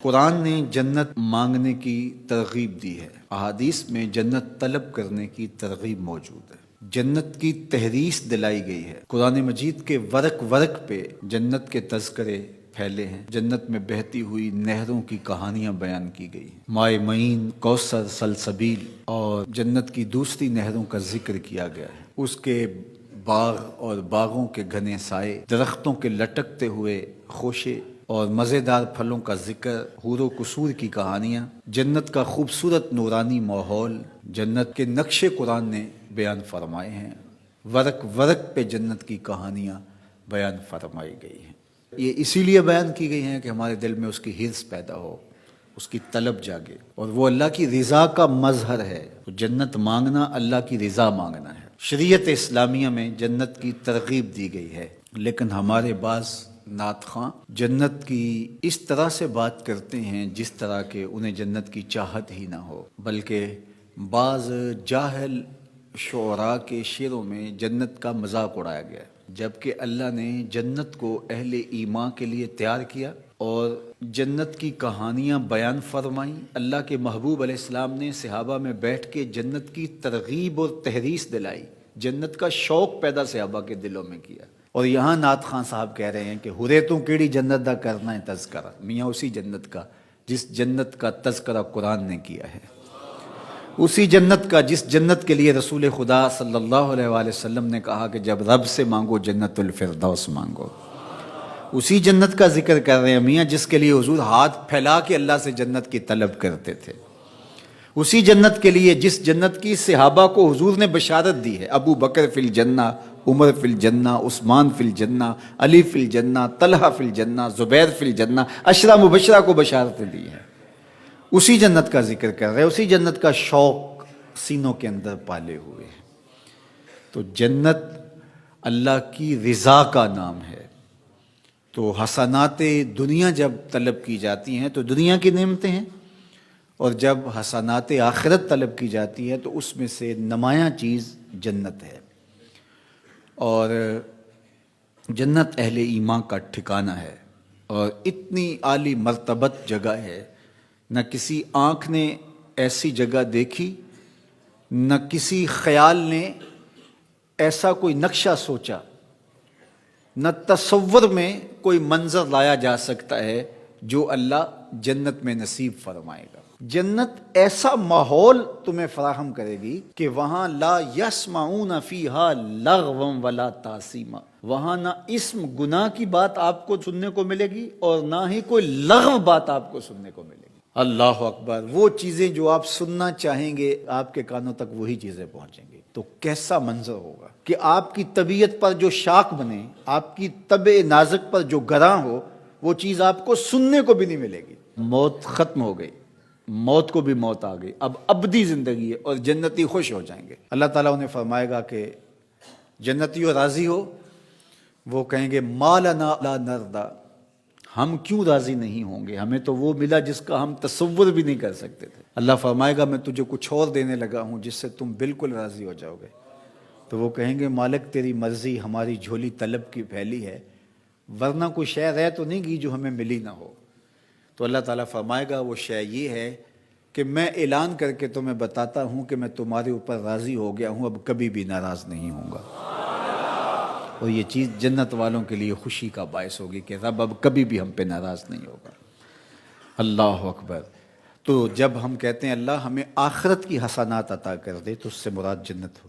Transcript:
قرآن نے جنت مانگنے کی ترغیب دی ہے، احادیث میں جنت طلب کرنے کی ترغیب موجود ہے، جنت کی تحریص دلائی گئی ہے۔ قرآن مجید کے ورق ورق پہ جنت کے تذکرے پھیلے ہیں، جنت میں بہتی ہوئی نہروں کی کہانیاں بیان کی گئی ہیں، مائے معین، کوثر، سلسبیل اور جنت کی دوسری نہروں کا ذکر کیا گیا ہے۔ اس کے باغ اور باغوں کے گھنے سائے، درختوں کے لٹکتے ہوئے خوشے اور مزیدار پھلوں کا ذکر، حور و قصور کی کہانیاں، جنت کا خوبصورت نورانی ماحول جنت کے نقش قرآن نے بیان فرمائے ہیں۔ ورق ورق پہ جنت کی کہانیاں بیان فرمائی گئی ہیں۔ یہ اسی لیے بیان کی گئی ہیں کہ ہمارے دل میں اس کی حرص پیدا ہو، اس کی طلب جاگے، اور وہ اللہ کی رضا کا مظہر ہے۔ جنت مانگنا اللہ کی رضا مانگنا ہے۔ شریعت اسلامیہ میں جنت کی ترغیب دی گئی ہے، لیکن ہمارے بعض نعت خواں جنت کی اس طرح سے بات کرتے ہیں جس طرح کہ انہیں جنت کی چاہت ہی نہ ہو، بلکہ بعض جاہل شعراء کے شعروں میں جنت کا مذاق اڑایا گیا ہے، جبکہ اللہ نے جنت کو اہل ایمان کے لیے تیار کیا اور جنت کی کہانیاں بیان فرمائیں۔ اللہ کے محبوب علیہ السلام نے صحابہ میں بیٹھ کے جنت کی ترغیب اور تحریص دلائی، جنت کا شوق پیدا صحابہ کے دلوں میں کیا۔ اور یہاں نعت خان صاحب کہہ رہے ہیں کہ ہرے تو کیڑی جنت دا کرنا ہے تذکرہ، میاں اسی جنت کا جس جنت کا تذکرہ قرآن نے کیا ہے، اسی جنت کا جس جنت کے لیے رسول خدا صلی اللہ علیہ وآلہ وسلم نے کہا کہ جب رب سے مانگو جنت الفردوس مانگو، اسی جنت کا ذکر کر رہے ہیں میاں جس کے لیے حضور ہاتھ پھیلا کے اللہ سے جنت کی طلب کرتے تھے، اسی جنت کے لیے جس جنت کی صحابہ کو حضور نے بشارت دی ہے، ابو بکر فی الجنہ، عمر فی الجنہ، عثمان فی الجنہ، علی فی الجنہ، طلحہ فی الجنہ، زبیر فی الجنہ، عشرہ مبشرہ کو بشارتیں دی ہیں، اسی جنت کا ذکر کر رہے ہیں، اسی جنت کا شوق سینوں کے اندر پالے ہوئے ہیں۔ تو جنت اللہ کی رضا کا نام ہے۔ تو حسنات دنیا جب طلب کی جاتی ہیں تو دنیا کی نعمتیں ہیں، اور جب حسنات آخرت طلب کی جاتی ہے تو اس میں سے نمایاں چیز جنت ہے، اور جنت اہل ایمان کا ٹھکانہ ہے، اور اتنی عالی مرتبت جگہ ہے، نہ کسی آنکھ نے ایسی جگہ دیکھی، نہ کسی خیال نے ایسا کوئی نقشہ سوچا، نہ تصور میں کوئی منظر لایا جا سکتا ہے جو اللہ جنت میں نصیب فرمائے گا۔ جنت ایسا ماحول تمہیں فراہم کرے گی کہ وہاں لا یسمعون فیہا لغوا ولا تاثیما، وہاں نہ اسم گناہ کی بات آپ کو سننے کو ملے گی اور نہ ہی کوئی لغو بات آپ کو سننے کو ملے گی۔ اللہ اکبر! وہ چیزیں جو آپ سننا چاہیں گے آپ کے کانوں تک وہی چیزیں پہنچیں گی۔ تو کیسا منظر ہوگا کہ آپ کی طبیعت پر جو شاک بنے، آپ کی طبع نازک پر جو گراں ہو، وہ چیز آپ کو سننے کو بھی نہیں ملے گی۔ موت ختم ہو گئی، موت کو بھی موت آ گئی، اب ابدی زندگی ہے، اور جنتی خوش ہو جائیں گے۔ اللہ تعالیٰ انہیں فرمائے گا کہ جنتیوں راضی ہو، وہ کہیں گے ما لنا لا نرضی، ہم کیوں راضی نہیں ہوں گے، ہمیں تو وہ ملا جس کا ہم تصور بھی نہیں کر سکتے تھے۔ اللہ فرمائے گا میں تجھے کچھ اور دینے لگا ہوں جس سے تم بالکل راضی ہو جاؤ گے۔ تو وہ کہیں گے مالک تیری مرضی، ہماری جھولی طلب کی پھیلی ہے، ورنہ کوئی شے رہ تو نہیں گی جو ہمیں ملی نہ ہو۔ تو اللہ تعالیٰ فرمائے گا وہ شے یہ ہے کہ میں اعلان کر کے تمہیں بتاتا ہوں کہ میں تمہارے اوپر راضی ہو گیا ہوں، اب کبھی بھی ناراض نہیں ہوں گا۔ اور یہ چیز جنت والوں کے لیے خوشی کا باعث ہوگی کہ رب اب کبھی بھی ہم پہ ناراض نہیں ہوگا۔ اللہ اکبر! تو جب ہم کہتے ہیں اللہ ہمیں آخرت کی حسنات عطا کر دے تو اس سے مراد جنت ہو۔